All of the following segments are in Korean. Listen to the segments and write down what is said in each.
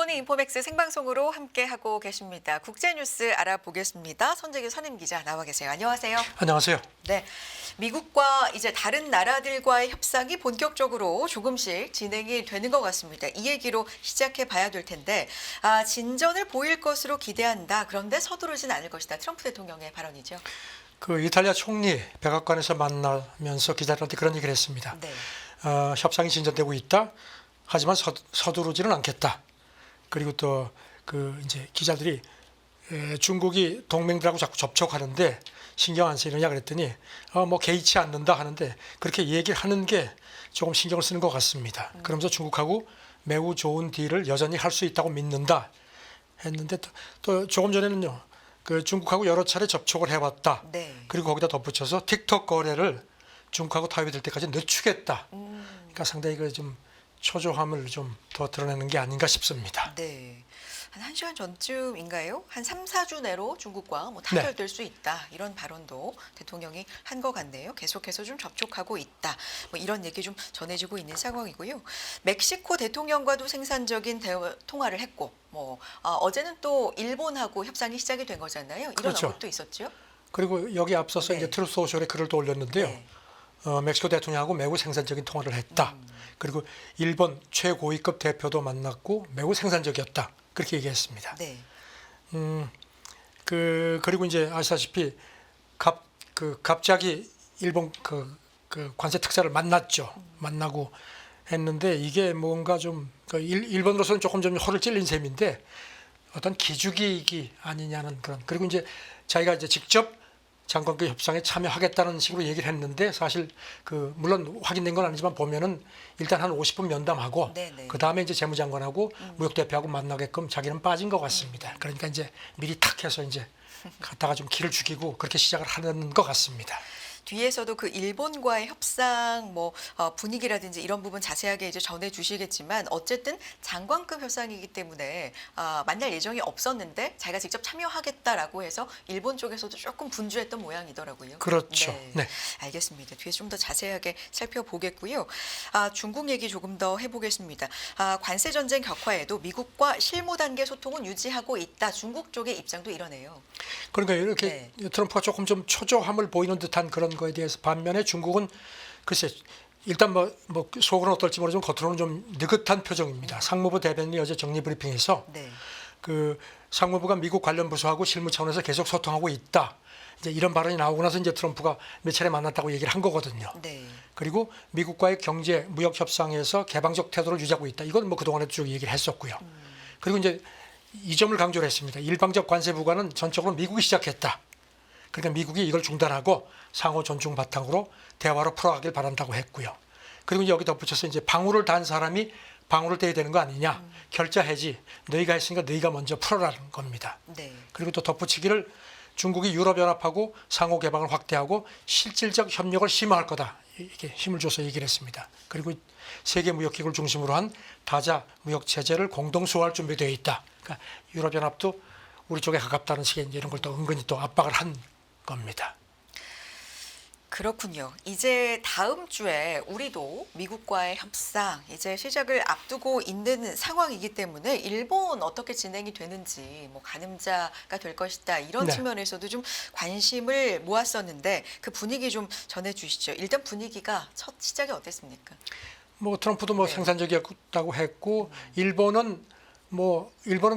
굿모닝 인포맥스 생방송으로 함께하고 계십니다. 국제뉴스 알아보겠습니다. 손재규 선임기자 나와 계세요. 안녕하세요. 안녕하세요. 네, 미국과 이제 다른 나라들과의 협상이 본격적으로 조금씩 진행이 되는 것 같습니다. 이 얘기로 시작해 봐야 될 텐데 진전을 보일 것으로 기대한다. 그런데 서두르진 않을 것이다. 트럼프 대통령의 발언이죠. 그 이탈리아 총리 백악관에서 만나면서 기자들한테 그런 얘기를 했습니다. 네. 협상이 진전되고 있다. 하지만 서두르지는 않겠다. 그리고 또 그 이제 기자들이 중국이 동맹들하고 자꾸 접촉하는데 신경 안 쓰이느냐 그랬더니 뭐 개의치 않는다 하는데 그렇게 얘기를 하는 게 조금 신경을 쓰는 것 같습니다. 그러면서 중국하고 매우 좋은 딜을 여전히 할 수 있다고 믿는다 했는데 또 조금 전에는요. 그 중국하고 여러 차례 접촉을 해왔다. 네. 그리고 거기다 덧붙여서 틱톡 거래를 중국하고 타협이 될 때까지 늦추겠다. 그러니까 상당히 그 좀 초조함을 좀 더 드러내는 게 아닌가 싶습니다. 네. 한 1시간 전쯤인가요? 한 3, 4주 내로 중국과 뭐 타결될 수 있다. 이런 발언도 대통령이 한 것 같네요. 계속해서 좀 접촉하고 있다. 뭐 이런 얘기 좀 전해지고 있는 상황이고요. 멕시코 대통령과도 생산적인 통화를 했고 어제는 또 일본하고 협상이 시작이 된 거잖아요. 이런 그렇죠. 언급도 있었죠. 그리고 여기 앞서서 네. 이제 트루스 소셜에 글을 또 올렸는데요. 네. 멕시코 대통령하고 매우 생산적인 통화를 했다. 그리고 일본 최고위급 대표도 만났고 매우 생산적이었다. 그렇게 얘기했습니다. 네. 그리고 이제 아시다시피 갑자기 일본 그 관세 특사를 만났죠. 만나고 했는데 이게 뭔가 좀 일본으로서는 조금 허를 찔린 셈인데 어떤 기죽이기 아니냐는 그런. 그리고 이제 자기가 이제 직접 장관급 협상에 참여하겠다는 식으로 얘기를 했는데 사실 물론 확인된 건 아니지만 보면은 일단 한 50분 면담하고 네네. 그 다음에 이제 재무장관하고 무역대표하고 만나게끔 자기는 빠진 것 같습니다. 그러니까 이제 미리 탁 해서 이제 갔다가 좀 기를 죽이고 그렇게 시작을 하는 것 같습니다. 뒤에서도 그 일본과의 협상 분위기라든지 이런 부분 자세하게 이제 전해 주시겠지만 어쨌든 장관급 협상이기 때문에 만날 예정이 없었는데 자기가 직접 참여하겠다라고 해서 일본 쪽에서도 조금 분주했던 모양이더라고요. 그렇죠. 네. 네. 알겠습니다. 뒤에 좀 더 자세하게 살펴보겠고요. 중국 얘기 조금 더 해보겠습니다. 관세 전쟁 격화에도 미국과 실무 단계 소통은 유지하고 있다. 중국 쪽의 입장도 이러네요. 그러니까 이렇게 트럼프가 조금 좀 초조함을 보이는 듯한 그런 거에 대해서 반면에 중국은 글쎄 일단 뭐 속으로는 어떨지 모르지만 겉으로는 좀 느긋한 표정입니다. 상무부 대변인이 어제 정리 브리핑에서 네. 그 상무부가 미국 관련 부서하고 실무 차원에서 계속 소통하고 있다. 이제 이런 발언이 나오고 나서 이제 트럼프가 몇 차례 만났다고 얘기를 한 거거든요. 네. 그리고 미국과의 경제 무역 협상에서 개방적 태도를 유지하고 있다. 이건 뭐 그동안에도 쭉 얘기를 했었고요. 그리고 이제 이 점을 강조를 했습니다. 일방적 관세 부과는 전적으로 미국이 시작했다. 그러니까 미국이 이걸 중단하고 상호 존중 바탕으로 대화로 풀어가길 바란다고 했고요. 그리고 여기 덧붙여서 이제 방울을 단 사람이 방울을 떼야 되는 거 아니냐. 결자 해지. 너희가 했으니까 너희가 먼저 풀어라는 겁니다. 네. 그리고 또 덧붙이기를 중국이 유럽연합하고 상호 개방을 확대하고 실질적 협력을 심화할 거다. 이렇게 힘을 줘서 얘기를 했습니다. 그리고 세계무역기구를 중심으로 한 다자 무역체제를 공동 수호할 준비되어 있다. 그러니까 유럽연합도 우리 쪽에 가깝다는 식의 이런 걸 또 은근히 또 압박을 한 겁니다. 그렇군요. 이제 다음 주에 우리도 미국과의 협상 이제 시작을 앞두고 있는 상황이기 때문에 일본 어떻게 진행이 되는지 가늠자가 될 것이다 이런 네. 측면에서도 좀 관심을 모았었는데 그 분위기 좀 전해주시죠. 일단 분위기가 첫 시작이 어땠습니까? 트럼프도 네. 생산적이었다고 했고 일본은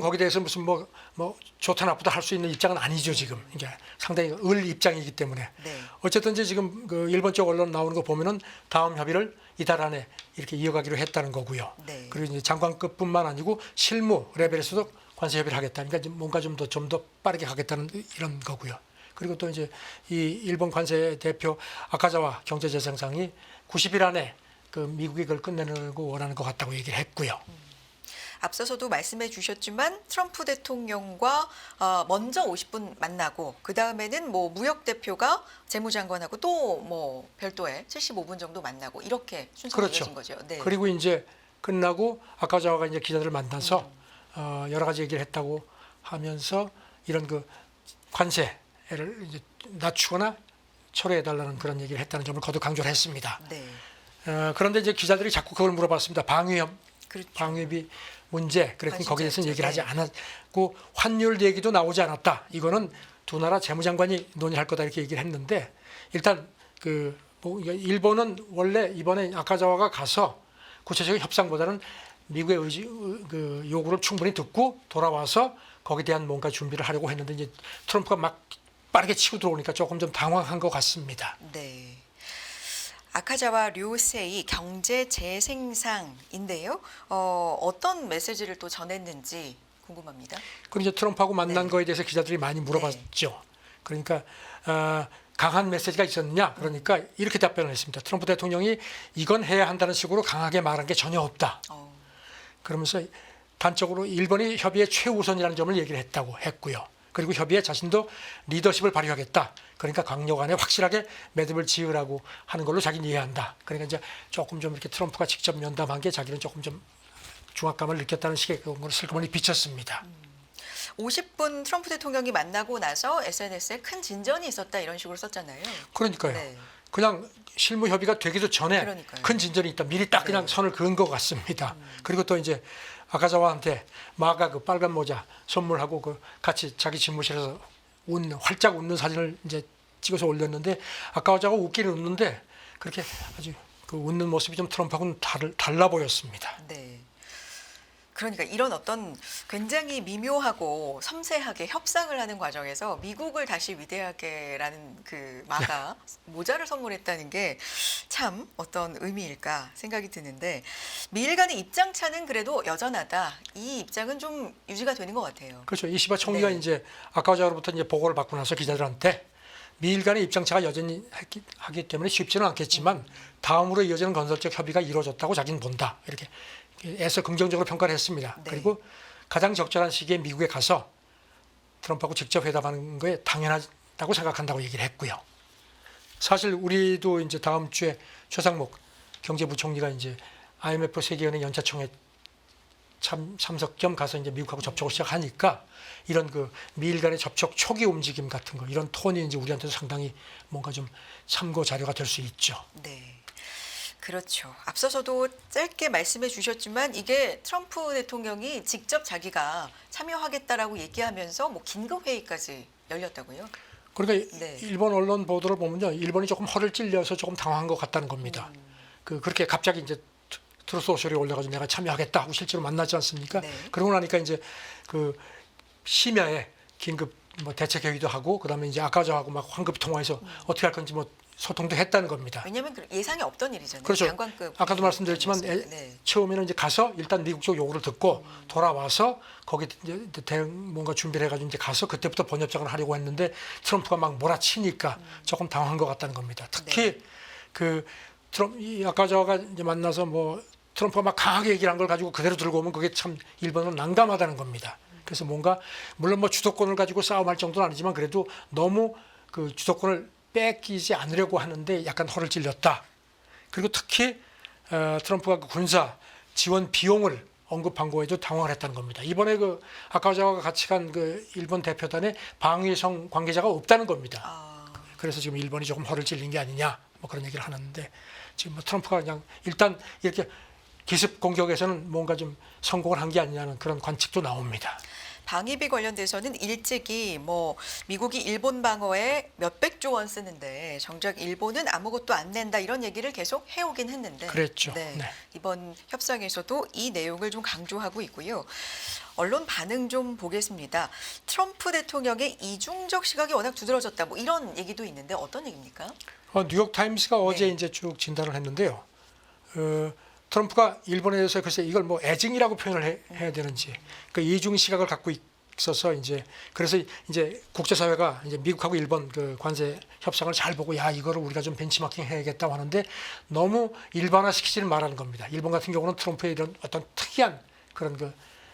거기에 대해서 무슨 좋다 나쁘다 할 수 있는 입장은 아니죠 지금. 이게 상당히 을 입장이기 때문에. 네. 어쨌든지 지금 그 일본 쪽 언론 나오는 거 보면은 다음 협의를 이달 안에 이렇게 이어가기로 했다는 거고요. 네. 그리고 이제 장관급뿐만 아니고 실무 레벨에서도 관세 협의를 하겠다. 그러니까 뭔가 좀 더 빠르게 가겠다는 이런 거고요. 그리고 또 이제 이 일본 관세 대표 아카자와 경제재정상이 90일 안에 그 미국이 그걸 끝내려고 원하는 것 같다고 얘기를 했고요. 앞서서도 말씀해 주셨지만 트럼프 대통령과 먼저 50분 만나고 그 다음에는 무역 대표가 재무장관하고 또 별도의 75분 정도 만나고 이렇게 순서가 그렇죠. 이어진 거죠. 네. 그리고 이제 끝나고 아카자와가 이제 기자들을 만나서 여러 가지 얘기를 했다고 하면서 이런 그 관세를 이제 낮추거나 철회해달라는 그런 얘기를 했다는 점을 거듭 강조를 했습니다. 네. 그런데 이제 기자들이 자꾸 그걸 물어봤습니다. 그렇죠. 방위비 문제, 그랬더니 거기에 대해서는 관심사였죠. 얘기를 하지 네. 않았고 환율 얘기도 나오지 않았다. 이거는 두 나라 재무장관이 논의할 거다 이렇게 얘기를 했는데 일단 뭐 일본은 원래 이번에 아카자와가 가서 구체적인 협상보다는 미국의 요구를 충분히 듣고 돌아와서 거기에 대한 뭔가 준비를 하려고 했는데 이제 트럼프가 막 빠르게 치고 들어오니까 조금 좀 당황한 것 같습니다. 네. 아카자와 료세이 경제 재생상인데요. 어떤 메시지를 또 전했는지 궁금합니다. 그리고 이제 트럼프하고 만난 네. 거에 대해서 기자들이 많이 물어봤죠. 그러니까 강한 메시지가 있었느냐? 그러니까 이렇게 답변을 했습니다. 트럼프 대통령이 이건 해야 한다는 식으로 강하게 말한 게 전혀 없다. 그러면서 단적으로 일본이 협의의 최우선이라는 점을 얘기를 했고요. 그리고 협의에 자신도 리더십을 발휘하겠다. 그러니까 강요 간에 확실하게 매듭을 지으라고 하는 걸로 자기는 이해한다. 그러니까 이제 조금 좀 이렇게 트럼프가 직접 면담한 게 자기는 조금 좀 중압감을 느꼈다는 식의 그런 걸 슬그머니 비쳤습니다. 50분 트럼프 대통령이 만나고 나서 SNS에 큰 진전이 있었다 이런 식으로 썼잖아요. 그러니까요. 네. 그냥 실무 협의가 되기도 전에 그러니까요. 큰 진전이 있다. 미리 딱 그냥 선을 그은 것 같습니다. 그리고 또 이제 아카자와한테 마가 그 빨간 모자 선물하고 그 같이 자기 집무실에서 활짝 웃는 사진을 이제 찍어서 올렸는데 아카자와 웃기는 웃는데 그렇게 아주 그 웃는 모습이 좀 트럼프하고는 달라 보였습니다. 네. 그러니까 이런 어떤 굉장히 미묘하고 섬세하게 협상을 하는 과정에서 미국을 다시 위대하게라는 그 마가 모자를 선물했다는 게 참 어떤 의미일까 생각이 드는데 미일 간의 입장차는 그래도 여전하다. 이 입장은 좀 유지가 되는 것 같아요. 그렇죠. 이시바 총리가 네. 이제 아카자로부터 이제 보고를 받고 나서 기자들한테 미일 간의 입장차가 여전히 하기 때문에 쉽지는 않겠지만 다음으로 이어지는 건설적 협의가 이루어졌다고 자기는 본다. 이렇게 애써 긍정적으로 평가를 했습니다. 네. 그리고 가장 적절한 시기에 미국에 가서 트럼프하고 직접 회담하는 거에 당연하다고 생각한다고 얘기를 했고요. 사실 우리도 이제 다음 주에 최상목 경제부총리가 이제 IMF 세계은행 연차총회 참석 겸 가서 이제 미국하고 접촉을 시작하니까 이런 그 미일 간의 접촉 초기 움직임 같은 거 이런 톤이 이제 우리한테도 상당히 뭔가 좀 참고 자료가 될 수 있죠. 네. 그렇죠. 앞서서도 짧게 말씀해 주셨지만 이게 트럼프 대통령이 직접 자기가 참여하겠다라고 얘기하면서 뭐 긴급 회의까지 열렸다고요? 그러니까 네. 일본 언론 보도를 보면요, 일본이 조금 허를 찔려서 조금 당황한 것 같다는 겁니다. 그렇게 갑자기 이제 트루스 소셜에 올려가지고 내가 참여하겠다 하고 실제로 만나지 않습니까? 네. 그러고 나니까 이제 그 심야에 긴급 뭐 대책 회의도 하고 그다음에 이제 아카자하고 막 황급 통화해서 어떻게 할 건지 뭐 소통도 했다는 겁니다. 왜냐하면 예상이 없던 일이잖아요. 그렇죠. 장관급. 아까도 말씀드렸지만 네. 처음에는 이제 가서 일단 미국 쪽 요구를 듣고 돌아와서 거기 이제 뭔가 준비를 해가지고 이제 가서 그때부터 번협작을 하려고 했는데 트럼프가 막 몰아치니까 조금 당황한 것 같다는 겁니다. 특히 그 이 아카자와가 이제 만나서 뭐 트럼프가 막 강하게 얘기를 한 걸 가지고 그대로 들고 오면 그게 참 일본은 난감하다는 겁니다. 그래서 뭔가 물론 뭐 주도권을 가지고 싸움할 정도는 아니지만 그래도 너무 그 주도권을 뺏기지 않으려고 하는데 약간 허를 찔렸다. 그리고 특히 트럼프가 그 군사 지원 비용을 언급한 거에도 당황을 했다는 겁니다. 이번에 그 아카자와가 같이 간 그 일본 대표단에 방위성 관계자가 없다는 겁니다. 그래서 지금 일본이 조금 허를 찔린 게 아니냐 뭐 그런 얘기를 하는데 지금 뭐 트럼프가 그냥 일단 이렇게 기습 공격에서는 뭔가 좀 성공을 한 게 아니냐는 그런 관측도 나옵니다. 방위비 관련돼서는 일찍이 뭐 미국이 일본 방어에 몇백조 원 쓰는데 정작 일본은 아무것도 안 낸다 이런 얘기를 계속 해오긴 했는데 그랬죠. 네. 네. 이번 협상에서도 이 내용을 좀 강조하고 있고요. 언론 반응 좀 보겠습니다. 트럼프 대통령의 이중적 시각이 워낙 두드러졌다 뭐 이런 얘기도 있는데 어떤 얘기입니까? 뉴욕 타임스가 어제 네. 이제 쭉 진단을 했는데요. 트럼프가 일본에 대해서 글쎄 이걸 뭐 애증이라고 표현을 해야 되는지 그 이중 시각을 갖고 있어서 이제 그래서 이제 국제사회가 이제 미국하고 일본 그 관세 협상을 잘 보고 야 이거를 우리가 좀 벤치마킹 해야겠다고 하는데 너무 일반화시키지는 말하는 겁니다. 일본 같은 경우는 트럼프의 이런 어떤 특이한 그런 그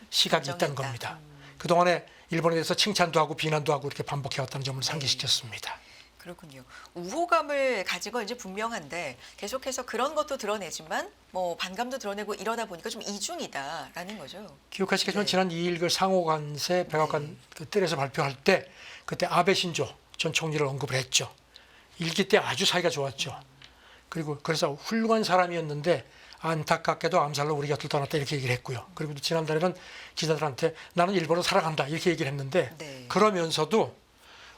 시각이 있다는 인정했다. 겁니다. 그동안에 일본에 대해서 칭찬도 하고 비난도 하고 이렇게 반복해왔다는 점을 상기시켰습니다. 그렇군요. 우호감을 가진 건 이제 분명한데 계속해서 그런 것도 드러내지만 뭐 반감도 드러내고 이러다 보니까 좀 이중이다라는 거죠. 기억하시겠지만 네. 지난 2일 그 상호관세 백악관 그 뜰에서 발표할 때 그때 아베 신조 전 총리를 언급을 했죠. 일기 때 아주 사이가 좋았죠. 그리고 그래서 훌륭한 사람이었는데 안타깝게도 암살로 우리 곁을 떠났다 이렇게 얘기를 했고요. 그리고 또 지난달에는 기자들한테 나는 일본을 사랑한다 이렇게 얘기를 했는데 네. 그러면서도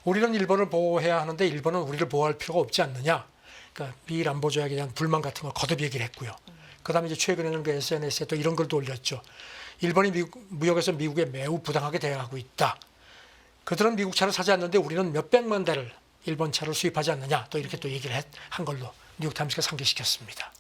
우리는 일본을 보호해야 하는데 일본은 우리를 보호할 필요가 없지 않느냐. 그러니까 미일 안보 조약에 대한 불만 같은 걸 거듭 얘기를 했고요. 그다음에 이제 최근에는 그 SNS에 또 이런 글도 올렸죠. 일본이 무역에서 미국에 매우 부당하게 대응하고 있다. 그들은 미국 차를 사지 않는데 우리는 몇백만 대를 일본 차를 수입하지 않느냐. 또 이렇게 또 얘기를 한 걸로 뉴욕타임스가 상기시켰습니다.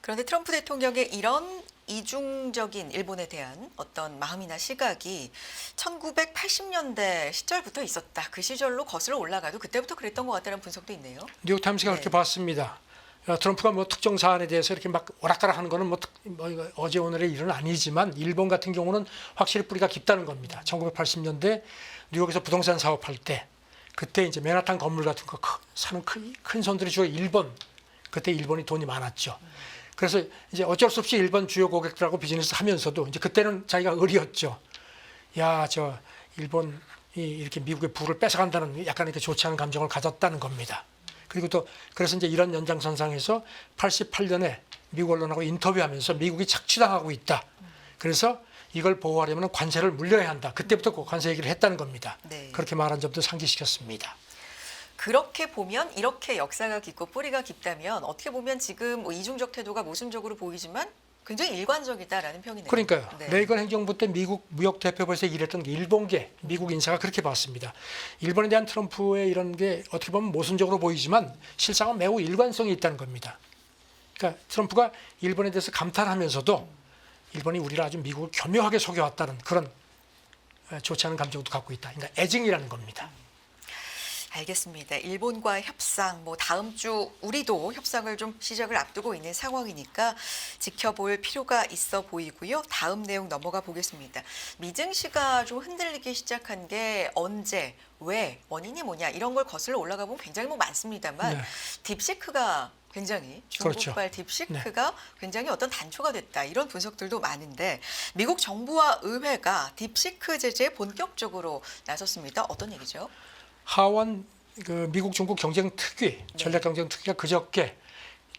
그런데 트럼프 대통령의 이런 이중적인 일본에 대한 어떤 마음이나 시각이 1980년대 시절부터 있었다. 그 시절로 거슬러 올라가도 그때부터 그랬던 것 같다는 분석도 있네요. 뉴욕타임스가 네. 그렇게 봤습니다. 트럼프가 뭐 특정 사안에 대해서 이렇게 막 오락가락하는 거는 이거 어제 오늘의 일은 아니지만 일본 같은 경우는 확실히 뿌리가 깊다는 겁니다. 1980년대 뉴욕에서 부동산 사업할 때 그때 이제 맨하탄 건물 같은 거 사는 큰 손들이 주로 일본. 그때 일본이 돈이 많았죠. 그래서 이제 어쩔 수 없이 일본 주요 고객들하고 비즈니스 하면서도 이제 그때는 자기가 의리였죠. 야, 저 일본이 이렇게 미국의 부를 뺏어간다는 약간 이렇게 좋지 않은 감정을 가졌다는 겁니다. 그리고 또 그래서 이제 이런 연장선상에서 88년에 미국 언론하고 인터뷰하면서 미국이 착취당하고 있다. 그래서 이걸 보호하려면 관세를 물려야 한다. 그때부터 그 관세 얘기를 했다는 겁니다. 네. 그렇게 말한 점도 상기시켰습니다. 그렇게 보면 이렇게 역사가 깊고 뿌리가 깊다면 어떻게 보면 지금 뭐 이중적 태도가 모순적으로 보이지만 굉장히 일관적이다라는 평이네요. 그러니까요. 네. 레이건 행정부 때 미국 무역대표부에서 일했던 게 일본계 미국 인사가 그렇게 봤습니다. 일본에 대한 트럼프의 이런 게 어떻게 보면 모순적으로 보이지만 실상은 매우 일관성이 있다는 겁니다. 그러니까 트럼프가 일본에 대해서 감탄하면서도 일본이 우리를 아주 미국을 교묘하게 속여왔다는 그런 좋지 않은 감정도 갖고 있다. 그러니까 애증이라는 겁니다. 알겠습니다. 일본과 협상, 뭐 다음 주 우리도 협상을 좀 시작을 앞두고 있는 상황이니까 지켜볼 필요가 있어 보이고요. 다음 내용 넘어가 보겠습니다. 미증 씨가 좀 흔들리기 시작한 게 언제, 왜, 원인이 뭐냐 이런 걸 거슬러 올라가 보면 굉장히 뭐 많습니다만 네. 딥시크가 굉장히 중국발 그렇죠. 딥시크가 굉장히 어떤 단초가 됐다 이런 분석들도 많은데 미국 정부와 의회가 딥시크 제재에 본격적으로 나섰습니다. 어떤 얘기죠? 하원 그 미국 중국 경쟁 특위 전략 경쟁 특위가 그저께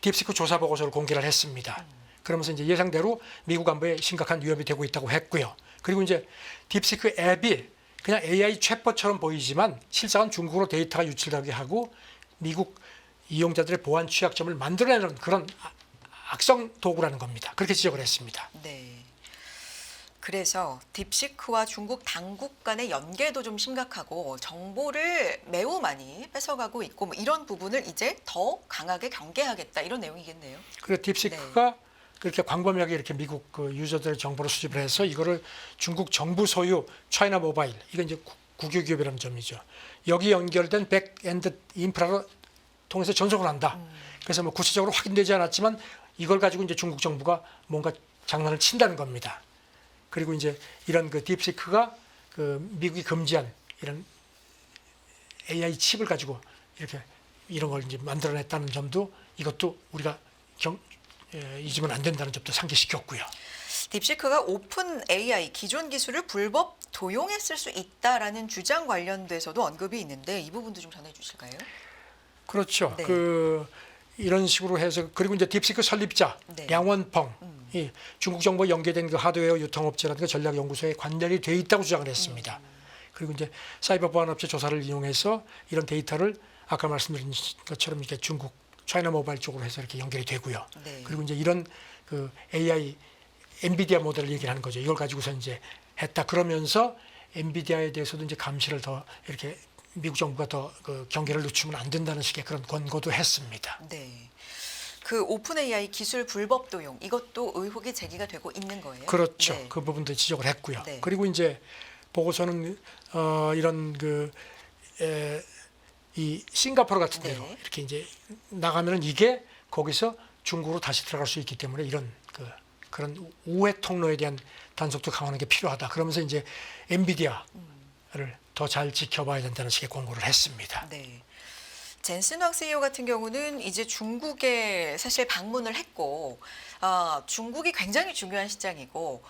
딥시크 조사 보고서를 공개를 했습니다. 그러면서 이제 예상대로 미국 안보에 심각한 위협이 되고 있다고 했고요. 그리고 이제 딥시크 앱이 그냥 AI 챗봇처럼 보이지만 실상은 중국으로 데이터가 유출되게 하고 미국 이용자들의 보안 취약점을 만들어내는 그런 악성 도구라는 겁니다. 그렇게 지적을 했습니다. 네. 그래서 딥시크와 중국 당국 간의 연계도 좀 심각하고 정보를 매우 많이 뺏어가고 있고 뭐 이런 부분을 이제 더 강하게 경계하겠다 이런 내용이겠네요. 그리고 딥시크가 그렇게 광범위하게 이렇게 미국 그 유저들의 정보를 수집을 해서 이거를 중국 정부 소유 차이나 모바일 이건 이제 국유 기업이라는 점이죠. 여기 연결된 백엔드 인프라로 통해서 전송을 한다. 그래서 뭐 구체적으로 확인되지 않았지만 이걸 가지고 이제 중국 정부가 뭔가 장난을 친다는 겁니다. 그리고 이제 이런 그 딥시크가 그 미국이 금지한 이런 AI 칩을 가지고 이렇게 이런 걸 이제 만들어냈다는 점도 이것도 우리가 잊으면 안 된다는 점도 상기시켰고요. 딥시크가 오픈 AI 기존 기술을 불법 도용했을 수 있다라는 주장 관련돼서도 언급이 있는데 이 부분도 좀 전해 주실까요? 그렇죠. 네. 그 이런 식으로 해서 그리고 이제 딥시크 설립자 네. 량원펑 이 중국 정부와 연계된 그 하드웨어 유통업체라든가 전략연구소에 관련이 돼 있다고 주장을 했습니다. 그리고 이제 사이버 보안업체 조사를 이용해서 이런 데이터를 아까 말씀드린 것처럼 이렇게 중국 차이나 모바일 쪽으로 해서 이렇게 연결이 되고요. 네. 그리고 이제 이런 그 AI 엔비디아 모델을 얘기를 하는 거죠. 이걸 가지고서 이제 했다. 그러면서 엔비디아에 대해서도 이제 감시를 더 이렇게 미국 정부가 더 그 경계를 늦추면 안 된다는 식의 그런 권고도 했습니다. 네. 그 오픈 AI 기술 불법 도용 이것도 의혹이 제기가 되고 있는 거예요. 그렇죠. 네. 그 부분도 지적을 했고요. 네. 그리고 이제 보고서는 이런 이 싱가포르 같은 데로 네. 이렇게 이제 나가면은 이게 거기서 중국으로 다시 들어갈 수 있기 때문에 이런 그런 우회 통로에 대한 단속도 강화하는 게 필요하다. 그러면서 이제 엔비디아를 더 잘 지켜봐야 된다는 식의 권고를 했습니다. 네. 젠슨 황 CEO 같은 경우는 이제 중국에 사실 방문을 했고, 중국이 굉장히 중요한 시장이고,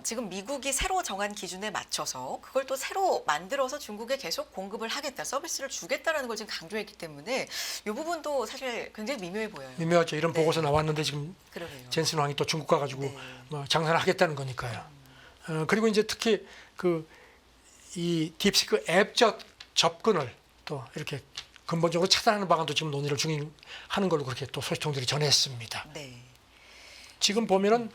지금 미국이 새로 정한 기준에 맞춰서 그걸 또 새로 만들어서 중국에 계속 공급을 하겠다, 서비스를 주겠다라는 걸 지금 강조했기 때문에 이 부분도 사실 굉장히 미묘해 보여요. 미묘하죠. 이런 네. 보고서 나왔는데 지금 그러게요. 젠슨 왕이 또 중국 가가지고 네. 뭐 장사를 하겠다는 거니까요. 그리고 이제 특히 이 딥시크 앱 접근을 또 이렇게 근본적으로 차단하는 방안도 지금 논의를 하는 걸로 그렇게 또 소식통들이 전했습니다. 네. 지금 보면은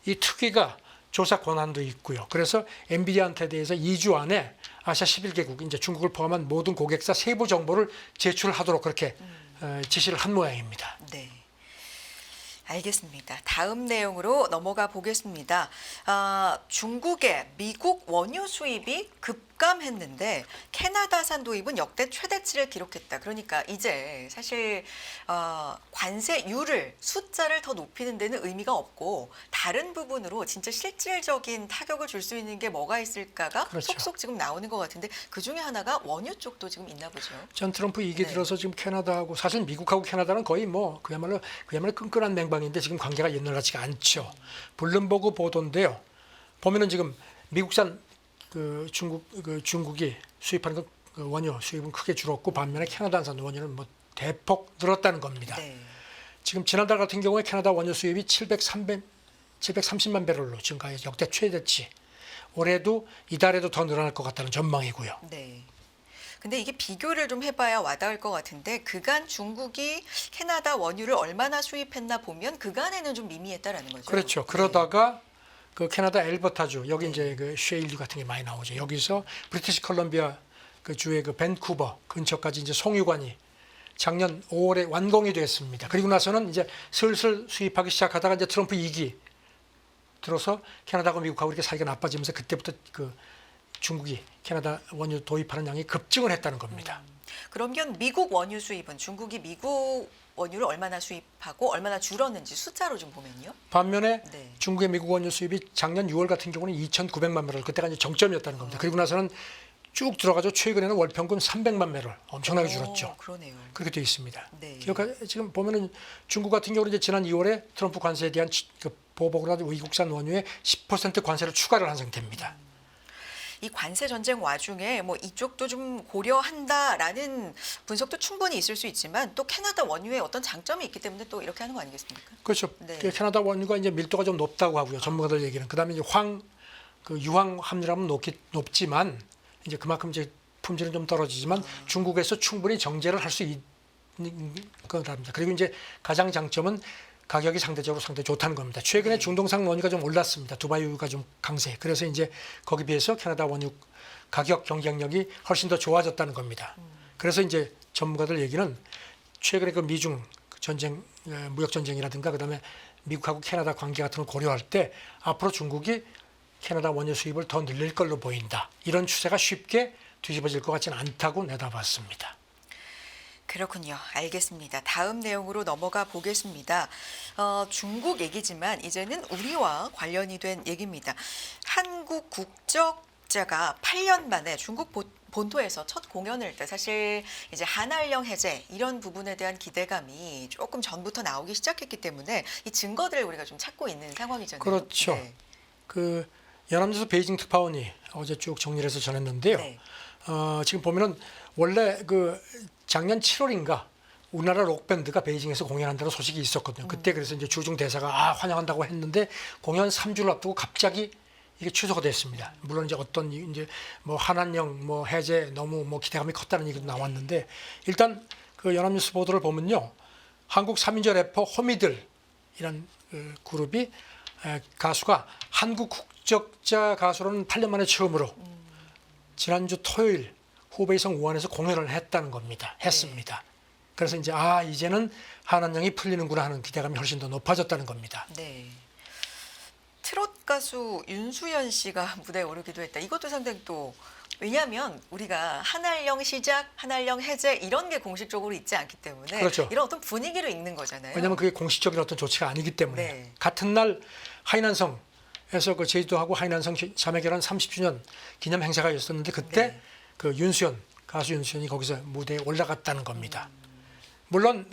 이 특위가 조사 권한도 있고요. 그래서 엔비디아한테 대해서 2주 안에 아시아 11개국 이제 중국을 포함한 모든 고객사 세부 정보를 제출하도록 그렇게 지시를 한 모양입니다. 네. 알겠습니다. 다음 내용으로 넘어가 보겠습니다. 중국의 미국 원유 수입이 급감했는데 캐나다산 도입은 역대 최대치를 기록했다. 그러니까 이제 사실 관세율을 숫자를 더 높이는 데는 의미가 없고 다른 부분으로 진짜 실질적인 타격을 줄 수 있는 게 뭐가 있을까가 그렇죠. 속속 지금 나오는 것 같은데 그 중에 하나가 원유 쪽도 지금 있나 보죠. 전 트럼프 2기 네. 들어서 지금 캐나다하고 사실 미국하고 캐나다는 거의 뭐 그야말로 끈끈한 맹방인데 지금 관계가 옛날 같지가 않죠. 블룸버그 보도인데요. 보면은 지금 미국산 중국이 수입하는 그 원유 수입은 크게 줄었고 반면에 캐나다산 원유는 뭐 대폭 늘었다는 겁니다. 네. 지금 지난달 같은 경우에 캐나다 원유 수입이 730만 배럴로 증가해 역대 최대치. 올해도 이달에도 더 늘어날 것 같다는 전망이고요. 네. 근데 이게 비교를 좀 해봐야 와닿을 것 같은데 그간 중국이 캐나다 원유를 얼마나 수입했나 보면 그간에는 좀 미미했다라는 거죠. 그렇죠. 네. 그러다가 그 캐나다 엘버타주 여기 네. 이제 그 쉐일류 같은 게 많이 나오죠. 여기서 브리티시 컬럼비아 그 주의 그 밴쿠버 근처까지 이제 송유관이 작년 5월에 완공이 됐습니다. 그리고 나서는 이제 슬슬 수입하기 시작하다가 이제 트럼프 2기 들어서 캐나다하고 미국하고 이렇게 사이가 나빠지면서 그때부터 그 중국이 캐나다 원유 도입하는 양이 급증을 했다는 겁니다. 그러면 미국 원유 수입은 중국이 미국 원유를 얼마나 수입하고 얼마나 줄었는지 숫자로 좀 보면요. 반면에 네. 중국의 미국 원유 수입이 작년 6월 같은 경우는 2,900만 배럴 그때가 이제 정점이었다는 겁니다. 그리고 나서는 쭉 들어가죠. 최근에는 월 평균 300만 배럴 엄청나게 줄었죠. 그러네요. 그렇게 돼 있습니다. 네. 지금 보면은 중국 같은 경우는 이제 지난 2월에 트럼프 관세에 대한 그 보복을 하고 미국산 원유에 10% 관세를 추가를 한 상태입니다. 이 관세 전쟁 와중에 뭐 이쪽도 좀 고려한다라는 분석도 충분히 있을 수 있지만 또 캐나다 원유에 어떤 장점이 있기 때문에 또 이렇게 하는 거 아니겠습니까? 그렇죠. 네. 캐나다 원유가 이제 밀도가 좀 높다고 하고요. 전문가들 얘기는. 그다음에 이제 유황 함유량은 높지만 이제 그만큼 이제 품질은 좀 떨어지지만 중국에서 충분히 정제를 할 수 있는 거랍니다. 그리고 이제 가장 장점은 가격이 상대적으로 상당히 좋다는 겁니다. 최근에 중동산 원유가 좀 올랐습니다. 두바이유가 좀 강세. 그래서 이제 거기 비해서 캐나다 원유 가격 경쟁력이 훨씬 더 좋아졌다는 겁니다. 그래서 이제 전문가들 얘기는 최근에 그 미중 전쟁, 무역 전쟁이라든가 그다음에 미국하고 캐나다 관계 같은 걸 고려할 때 앞으로 중국이 캐나다 원유 수입을 더 늘릴 걸로 보인다. 이런 추세가 쉽게 뒤집어질 것 같지는 않다고 내다봤습니다. 그렇군요. 알겠습니다. 다음 내용으로 넘어가 보겠습니다. 중국 얘기지만 이제는 우리와 관련이 된 얘기입니다. 한국 국적자가 8년 만에 중국 본토에서 첫 공연을 할 때 사실 이제 한알령 해제 이런 부분에 대한 기대감이 조금 전부터 나오기 시작했기 때문에 이 증거들을 우리가 좀 찾고 있는 상황이잖아요. 그렇죠. 네. 그 연합뉴스 베이징 특파원이 어제 쭉 정리를 해서 전했는데요. 네. 지금 보면은 원래 그 작년 7월인가 우리나라 록밴드가 베이징에서 공연한다는 소식이 있었거든요. 그때 그래서 이제 주중 대사가 환영한다고 했는데 공연 3주를 앞두고 갑자기 이게 취소가 됐습니다. 물론 이제 어떤 이제 뭐 한한령 뭐 해제 너무 뭐 기대감이 컸다는 얘기도 나왔는데 일단 그 연합뉴스 보도를 보면요. 한국 3인조 래퍼 호미들이란 그 그룹이 가수가 한국 국적자 가수로는 8년 만에 처음으로 지난주 토요일 후베이성 우한에서 공연을 했습니다. 그래서 이제 이제는 한한령이 풀리는구나 하는 기대감이 훨씬 더 높아졌다는 겁니다. 네. 트롯 가수 윤수연 씨가 무대에 오르기도 했다. 이것도 상당히 또 왜냐하면 우리가 한알령 시작, 한알령 해제 이런 게 공식적으로 있지 않기 때문에 그렇죠. 이런 어떤 분위기를 읽는 거잖아요. 왜냐하면 그게 공식적인 어떤 조치가 아니기 때문에 네. 같은 날 하이난성에서 그 제주도하고 하이난성 자매결혼 30주년 기념 행사가 있었는데 그때 네. 그 윤수연 가수 윤수연이 거기서 무대에 올라갔다는 겁니다. 물론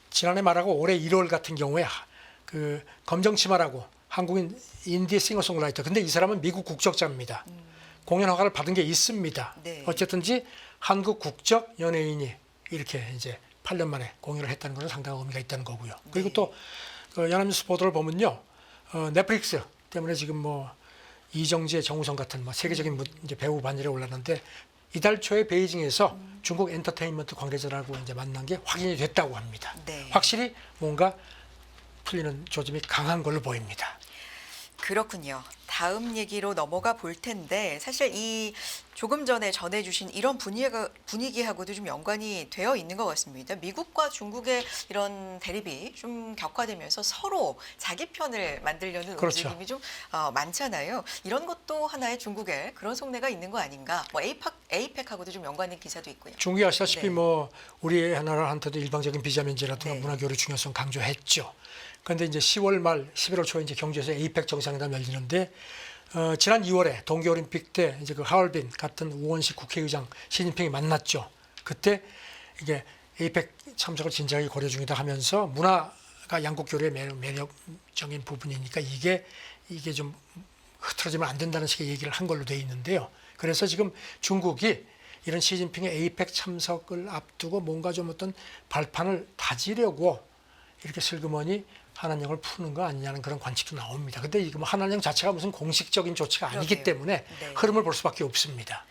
지난해 말하고 올해 1월 같은 경우에 그 검정치마라고 한국인 인디 싱어송라이터. 근데 이 사람은 미국 국적자입니다. 공연 허가를 받은 게 있습니다. 네. 어쨌든지 한국 국적 연예인이 이렇게 이제 8년 만에 공연을 했다는 것은 상당한 의미가 있다는 거고요. 그리고 네. 또 연합뉴스 보도를 보면요, 넷플릭스 때문에 지금 뭐 이정재, 정우성 같은 뭐 세계적인 이제 배우 반열에 올랐는데 이달 초에 베이징에서 중국 엔터테인먼트 관계자라고 이제 만난 게 확인이 됐다고 합니다. 네. 확실히 뭔가 풀리는 조짐이 강한 걸로 보입니다. 그렇군요. 다음 얘기로 넘어가 볼 텐데 사실 이 조금 전에 전해주신 이런 분위기하고도 좀 연관이 되어 있는 것 같습니다. 미국과 중국의 이런 대립이 좀 격화되면서 서로 자기 편을 만들려는 그렇죠. 움직임이 좀 많잖아요. 이런 것도 하나의 중국의 그런 속내가 있는 거 아닌가. 뭐 에이펙하고도 좀 연관된 기사도 있고요. 중국이 아시다시피 네. 뭐 우리 나라한테도 일방적인 비자 면제라든가 네. 문화 교류 중요성 강조했죠. 그런데 이제 10월 말 11월 초에 이제 경주에서 에이펙 정상회담 열리는데 지난 2월에 동계올림픽 때 이제 그 하얼빈 같은 우원식 국회의장 시진핑이 만났죠. 그때 이게 에이펙 참석을 진지하게 고려 중이다 하면서 문화가 양국 교류의 매력적인 부분이니까 이게 좀 흐트러지면 안 된다는 식의 얘기를 한 걸로 돼 있는데요. 그래서 지금 중국이 이런 시진핑의 에이펙 참석을 앞두고 뭔가 좀 어떤 발판을 다지려고 이렇게 슬그머니 한한령을 푸는 거 아니냐는 그런 관측도 나옵니다. 근데 이거 뭐 한한령 자체가 무슨 공식적인 조치가 아니기 그러게요. 때문에 네. 흐름을 볼 수밖에 없습니다.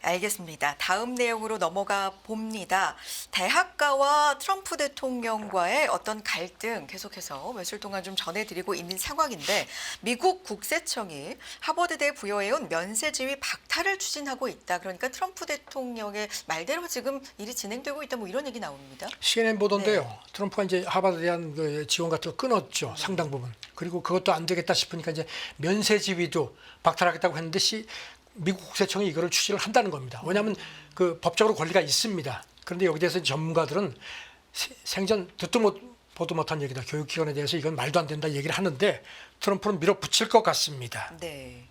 알겠습니다. 다음 내용으로 넘어가 봅니다. 대학가와 트럼프 대통령과의 어떤 갈등 계속해서 며칠 동안 좀 전해드리고 있는 상황인데 미국 국세청이 하버드대에 부여해온 면세지위 박탈을 추진하고 있다. 그러니까 트럼프 대통령의 말대로 지금 일이 진행되고 있다. 뭐 이런 얘기 나옵니다. CNN 보도인데요. 네. 트럼프가 이제 하버드에 대한 그 지원 같은 거 끊었죠. 상당 부분. 그리고 그것도 안 되겠다 싶으니까 이제 면세지위도 박탈하겠다고 했는데 미국 국세청이 이거를 추진을 한다는 겁니다. 왜냐하면 그 법적으로 권리가 있습니다. 그런데 여기 대해서 전문가들은 생전 듣도 보도 못한 얘기다. 교육기관에 대해서 이건 말도 안 된다 얘기를 하는데 트럼프는 밀어붙일 것 같습니다. 네.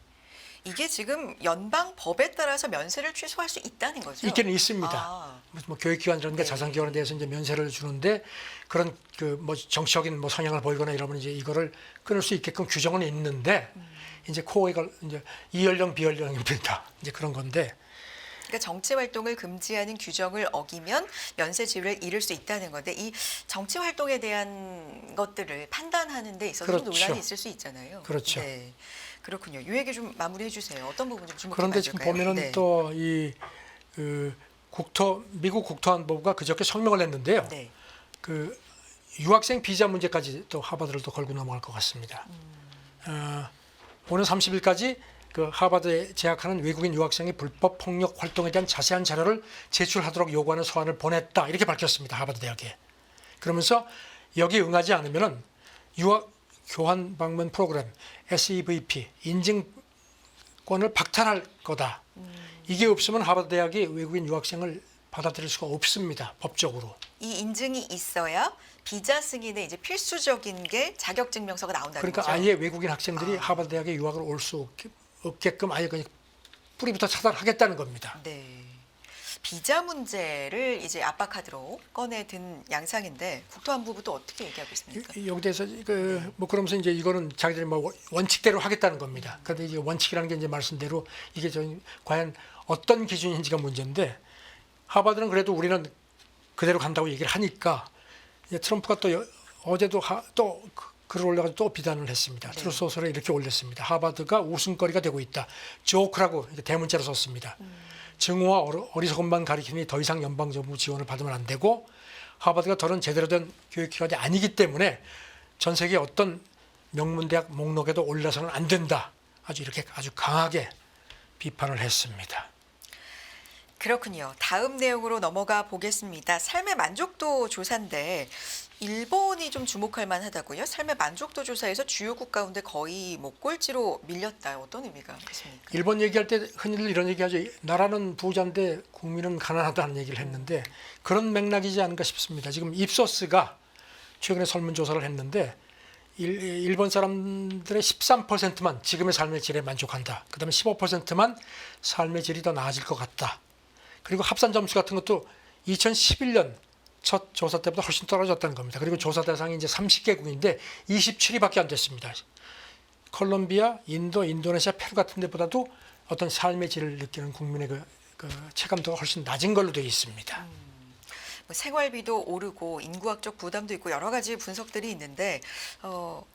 이게 지금 연방 법에 따라서 면세를 취소할 수 있다는 거죠? 있기는 있습니다. 아. 뭐 교육기관이라든가 네. 자산기관에 대해서 이제 면세를 주는데 그런 그 뭐 정치적인 뭐 성향을 보이거나 이러면 이제 이거를 끊을 수 있게끔 규정은 있는데 이제 코어가 이제 이연령 비연령입니다. 이제 그런 건데. 그러니까 정치 활동을 금지하는 규정을 어기면 면세 지위를 잃을 수 있다는 건데 이 정치 활동에 대한 것들을 판단하는 데 있어서 좀 그렇죠. 논란이 있을 수 있잖아요. 그렇죠. 네. 그렇군요. 이 얘기 좀 마무리해 주세요. 어떤 부분 좀 주목해 그런데 지금 봐줄까요? 보면은 네. 또 이 미국 국토안보부가 그저께 성명을 냈는데요. 네. 그 유학생 비자 문제까지 또 하버드를 또 걸고 넘어갈 것 같습니다. 오는 30일까지 그 하버드에 재학하는 외국인 유학생의 불법 폭력 활동에 대한 자세한 자료를 제출하도록 요구하는 서한을 보냈다 이렇게 밝혔습니다. 하버드 대학에. 그러면서 여기에 응하지 않으면은 유학 교환 방문 프로그램 SEVP 인증권을 박탈할 거다. 이게 없으면 하버드 대학이 외국인 유학생을 받아들일 수가 없습니다. 법적으로. 이 인증이 있어야 비자 승인의 이제 필수적인 게 자격증명서가 나온다는 그러니까 거죠. 아예 외국인 학생들이 하버드 대학에 유학을 올 수 없게끔 아예 그냥 뿌리부터 차단하겠다는 겁니다. 네. 비자 문제를 이제 압박하도록 꺼내든 양상인데 국토안보부도 어떻게 얘기하고 있습니까? 여기 대해서 뭐 그러면서 이제 이거는 자기들이 뭐 원칙대로 하겠다는 겁니다. 그런데 이제 원칙이라는 게 이제 말씀대로 이게 과연 어떤 기준인지가 문제인데 하버드는 그래도 우리는 그대로 간다고 얘기를 하니까 이제 트럼프가 또 어제도 또 글을 올려가지고 또 비난을 했습니다. 네. 트루스 소설에 이렇게 올렸습니다. 하버드가 웃음거리가 되고 있다. 조크라고 이렇게 대문자로 썼습니다. 증오와 어리석음만 가리키니 더 이상 연방정부 지원을 받으면 안 되고 하버드가 더는 제대로 된 교육기관이 아니기 때문에 전 세계 어떤 명문대학 목록에도 올라서는 안 된다. 이렇게 아주 강하게 비판을 했습니다. 그렇군요. 다음 내용으로 넘어가 보겠습니다. 삶의 만족도 조사인데 일본이 좀 주목할 만하다고요? 삶의 만족도 조사에서 주요국 가운데 거의 뭐 꼴찌로 밀렸다. 어떤 의미가 있습니까? 일본 얘기할 때 흔히들 이런 얘기하죠. 나라는 부자인데 국민은 가난하다는 얘기를 했는데 그런 맥락이지 않은가 싶습니다. 지금 입소스가 최근에 설문조사를 했는데 일본 사람들의 13%만 지금의 삶의 질에 만족한다. 그다음에 15%만 삶의 질이 더 나아질 것 같다. 그리고 합산 점수 같은 것도 2011년 첫 조사 때보다 훨씬 떨어졌다는 겁니다. 그리고 조사 대상이 이제 30개국인데 27위밖에 안 됐습니다. 콜롬비아, 인도, 인도네시아, 페루 같은 데보다도 어떤 삶의 질을 느끼는 국민의 그 체감도가 훨씬 낮은 걸로 되어 있습니다. 뭐 생활비도 오르고 인구학적 부담도 있고 여러 가지 분석들이 있는데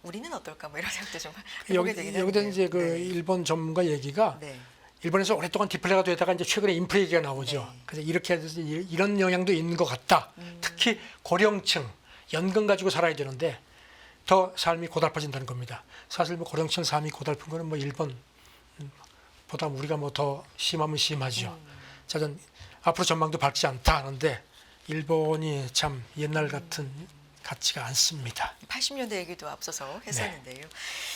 우리는 어떨까 뭐 이런 생각도 좀 해보게 되긴 여기다 하는데요. 이제 그 네. 일본 전문가 얘기가 네. 일본에서 오랫동안 디플레가 되다가 이제 최근에 인플레 얘기가 나오죠. 네. 그래서 이렇게 해서 이런 영향도 있는 것 같다. 특히 고령층, 연금 가지고 살아야 되는데 더 삶이 고달파진다는 겁니다. 사실 뭐 고령층 삶이 고달픈 거는 뭐 일본보다 우리가 뭐 더 심하면 심하죠. 자, 전 앞으로 전망도 밝지 않다 하는데 일본이 참 옛날 같지가 않습니다. 80년대 얘기도 앞서서 했었는데요.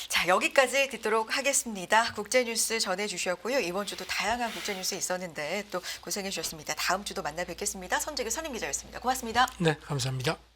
자, 여기까지 듣도록 하겠습니다. 국제뉴스 전해주셨고요. 이번 주도 다양한 국제뉴스 있었는데 또 고생해 주셨습니다. 다음 주도 만나 뵙겠습니다. 선재규 선임기자였습니다. 고맙습니다. 네, 감사합니다.